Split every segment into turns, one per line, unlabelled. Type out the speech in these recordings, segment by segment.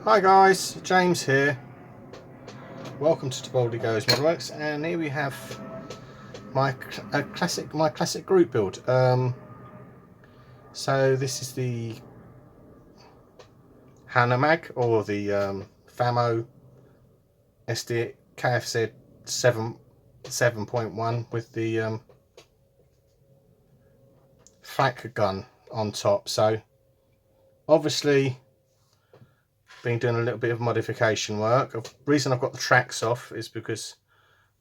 Hi guys, James here. Welcome to Tibaldi Goes Modelworks, and here we have my classic group build. So this is the Hanamag, or the Famo SD KFZ 7.1 with the flak gun on top. So obviously been doing a little bit of modification work. The reason I've got the tracks off is because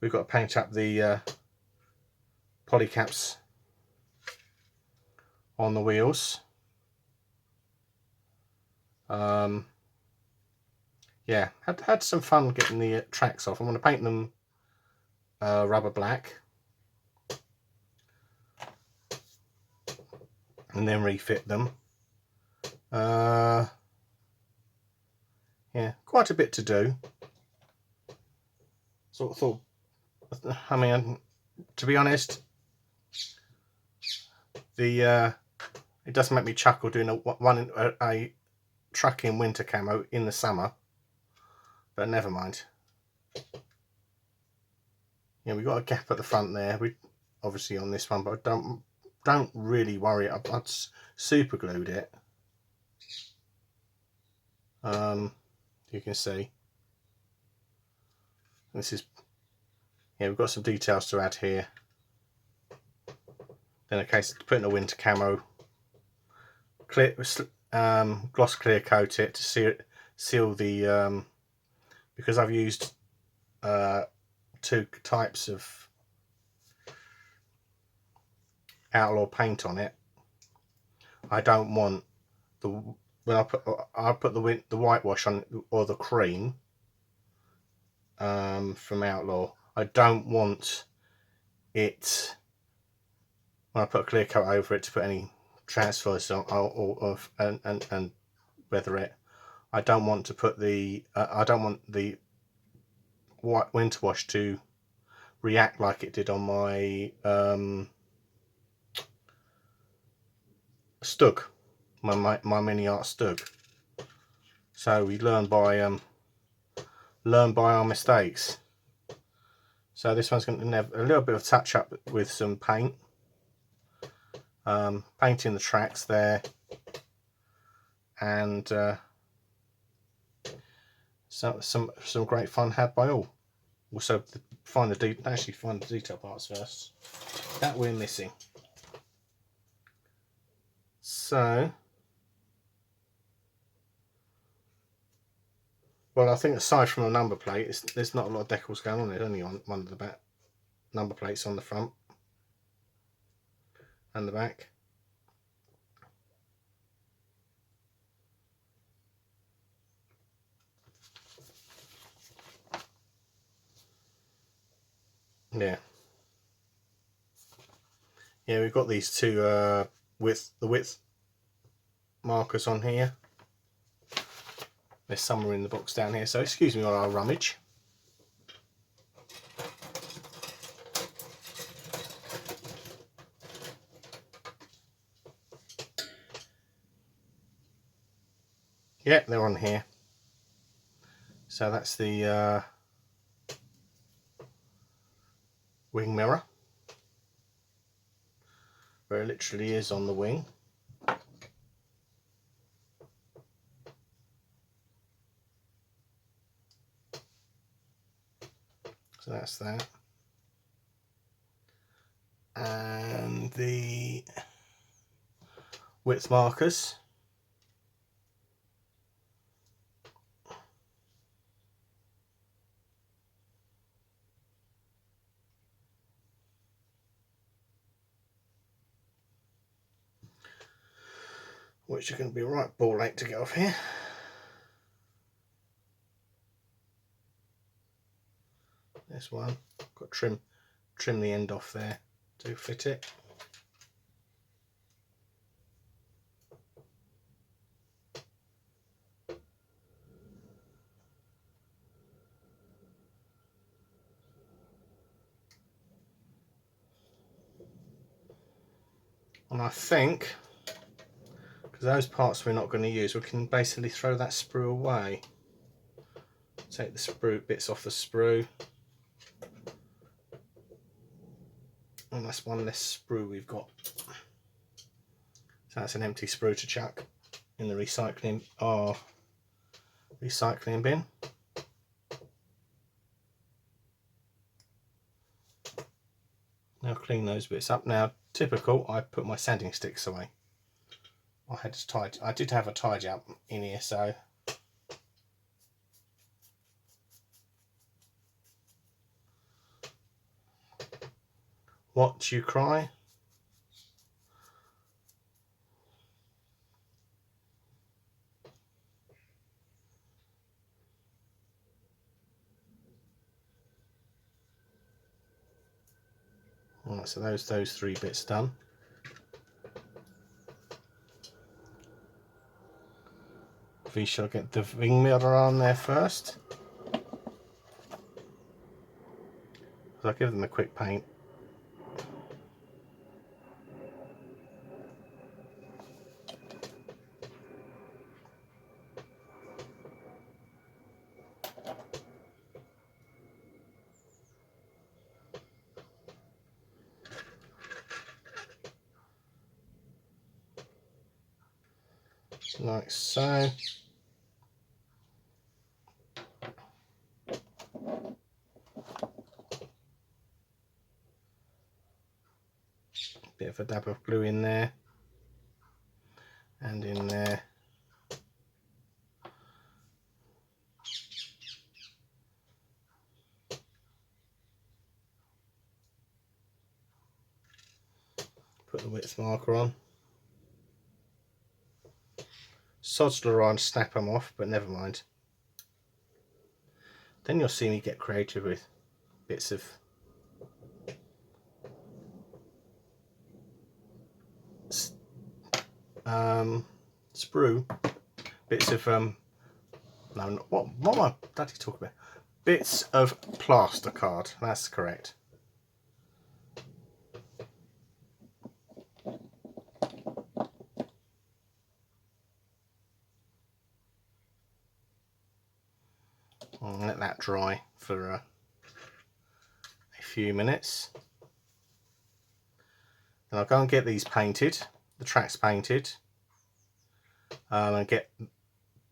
we've got to paint up the polycaps on the wheels. Yeah, had some fun getting the tracks off. I'm going to paint them rubber black and then refit them. Yeah, quite a bit to do. Sort of thought, I mean, to be honest, it does make me chuckle doing a truck in winter camo in the summer, but never mind. Yeah, we got a gap at the front there. We obviously on this one, but don't really worry. I've super glued it. You can see this is, yeah, we've got some details to add here. Then a case of putting a winter camo, clear, gloss clear coat it to seal the because I've used two types of outlaw paint on it. I don't want when I put the whitewash on, or the cream from Outlaw, I don't want it, when I put a clear coat over it, to put any transfers on and weather it. I don't want to put I don't want the white winter wash to react like it did on my Stug, my mini art Stug. So we learn by our mistakes. So this one's going to have a little bit of touch up with some paint, painting the tracks there, and some great fun had by all. Also, find the detail parts first that we're missing. So, well, I think aside from a number plate, there's not a lot of decals going on. There's only on one of the back number plates on the front and the back. Yeah, we've got these two width markers on here. There's somewhere in the box down here, so excuse me while I rummage. Yeah, they're on here. So that's the wing mirror, where it literally is on the wing. So that's that. And the width markers. Which are going to be a right ball ache to get off here. This one, got to trim the end off there to fit it. And I think, because those parts we're not going to use, we can basically throw that sprue away. Take the sprue bits off the sprue, and that's one less sprue we've got. So that's an empty sprue to chuck in the recycling bin. Now clean those bits up. Now, typical, I put my sanding sticks away. I did have a tidy up in here, so what you cry? Alright, so those three bits done. We shall get the wing mirror on there first. So I'll give them a quick paint. Like so. Bit of a dab of glue in there and in there. Put the width marker on. Sodsler on, snap them off, but never mind. Then you'll see me get creative with bits of sprue, bits of no, what am I bloody talking about? Bits of plaster card. That's correct. I'll let that dry for a few minutes. Then I'll go and get these painted, the tracks painted, and get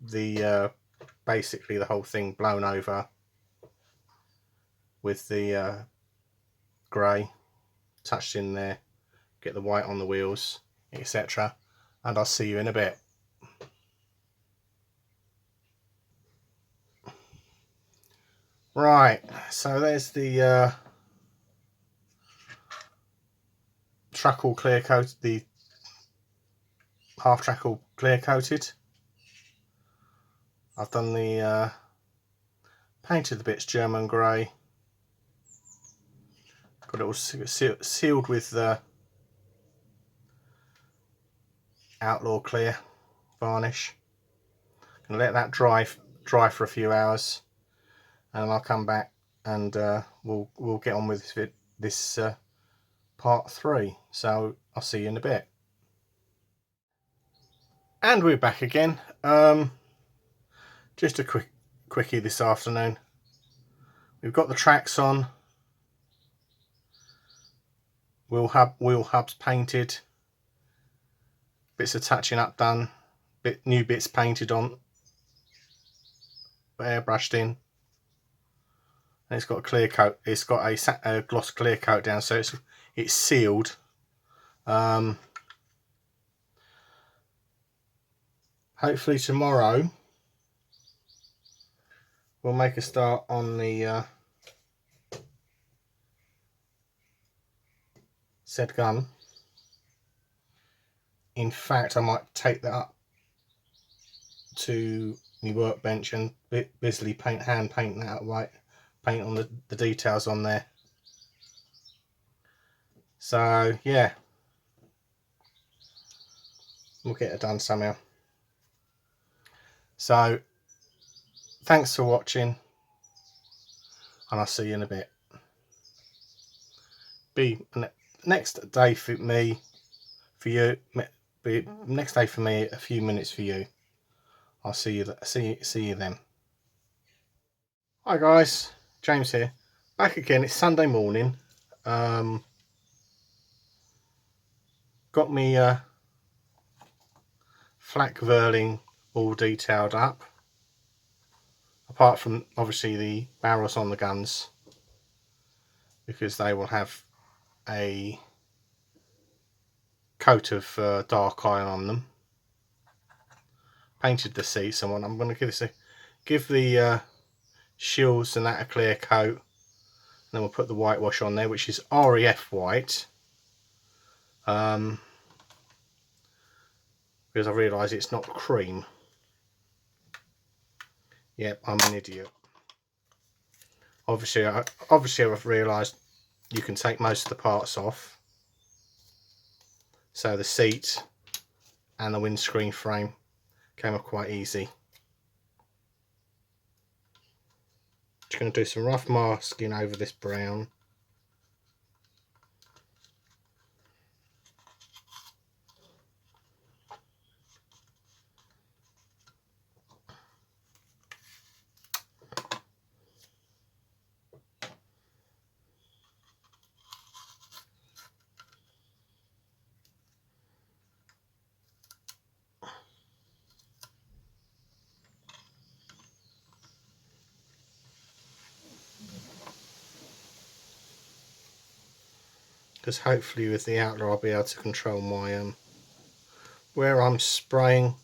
the basically the whole thing blown over with the grey touched in there, get the white on the wheels, etc. And I'll see you in a bit. Right, so there's the track all clear coated, the half track all clear coated. I've done the painted the bits German grey, got it all sealed with the Outlaw Clear varnish. Gonna let that dry for a few hours, and I'll come back and we'll get on with this part 3. So I'll see you in a bit. And we're back again. Just a quickie this afternoon. We've got the tracks on, wheel hubs painted, bits of touching up done, new bits painted on, airbrushed in, and it's got a clear coat. It's got a gloss clear coat down, so it's sealed. Hopefully tomorrow we'll make a start on the said gun. In fact, I might take that up to my workbench and busily hand paint that white, paint on the details on there. So yeah, we'll get it done somehow. So thanks for watching, and I'll see you in a bit. Next day for me, for you. Next day for me, a few minutes for you. I'll see you then. Hi guys, James here. Back again. It's Sunday morning. Got me flak verling all detailed up. Apart from obviously the barrels on the guns, because they will have a coat of dark iron on them. Painted the seats and I'm going to give the shields and that a clear coat. Then we'll put the whitewash on there, which is REF white. Because I realise it's not cream. Yep, I'm an idiot. Obviously I've realised you can take most of the parts off. So the seat and the windscreen frame came off quite easy. Just going to do some rough masking over this brown. Because hopefully with the outlaw I'll be able to control my where I'm spraying.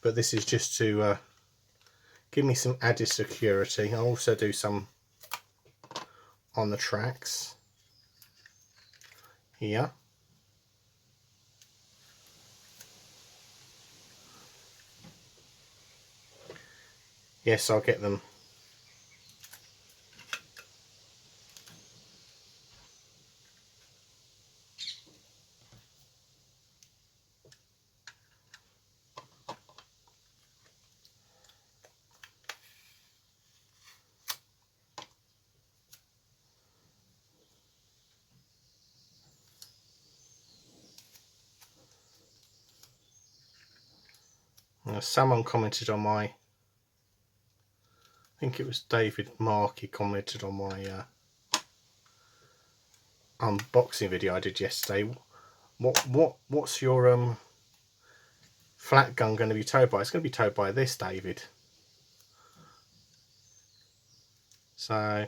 But this is just to give me some added security. I'll also do some on the tracks here. Yes, I'll get them. Now, someone commented on my, I think it was David Mark, he commented on my unboxing video I did yesterday. What's your flat gun going to be towed by? It's going to be towed by this, David. So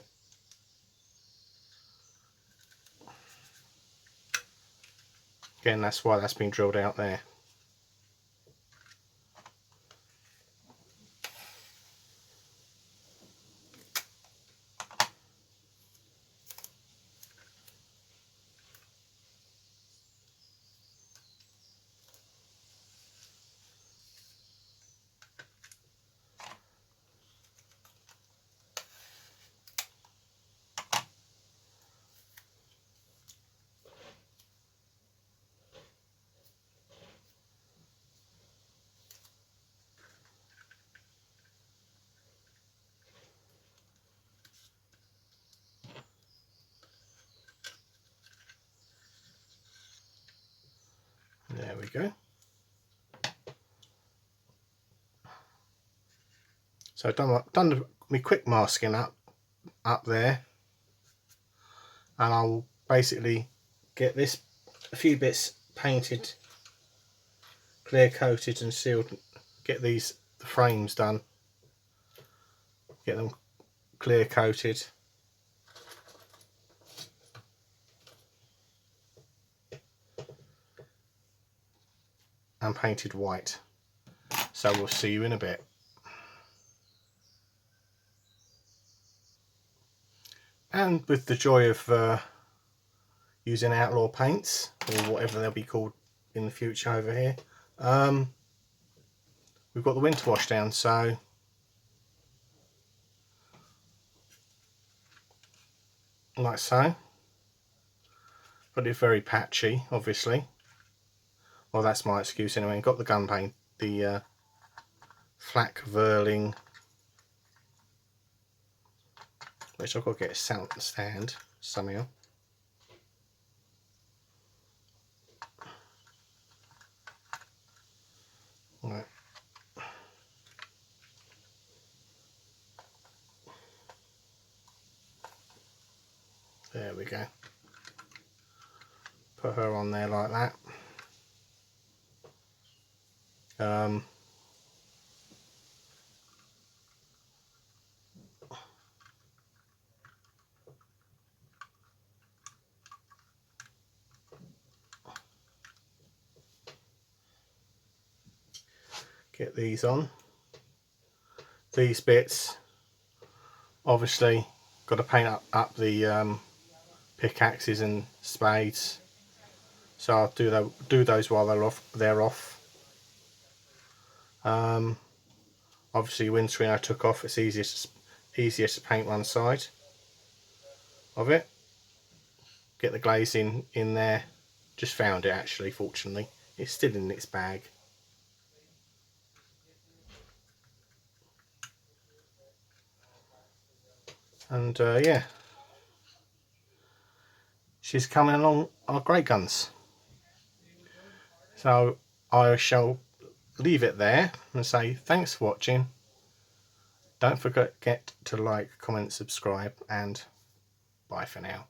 again, that's why that's been drilled out there. There we go. So I've done my quick masking up there, and I'll basically get a few bits painted, clear coated and sealed. Get the frames done, get them clear coated, and painted white. So we'll see you in a bit. And with the joy of using outlaw paints, or whatever they'll be called in the future over here, we've got the winter wash down, so like so. But it's very patchy, obviously. Well, that's my excuse anyway. Got the gun paint, the flak verling, which I've got to get a sound stand somehow. Right. we go. Put her on there like that. Get these on. These bits, obviously, got to paint up the pickaxes and spades. So I'll do those while they're off. Obviously, windscreen I took off. It's easiest to paint one side of it. Get the glazing in there. Just found it actually. Fortunately, it's still in its bag. And yeah, she's coming along our great guns. So I shall leave it there and say thanks for watching. Don't forget to like, comment, subscribe, and bye for now.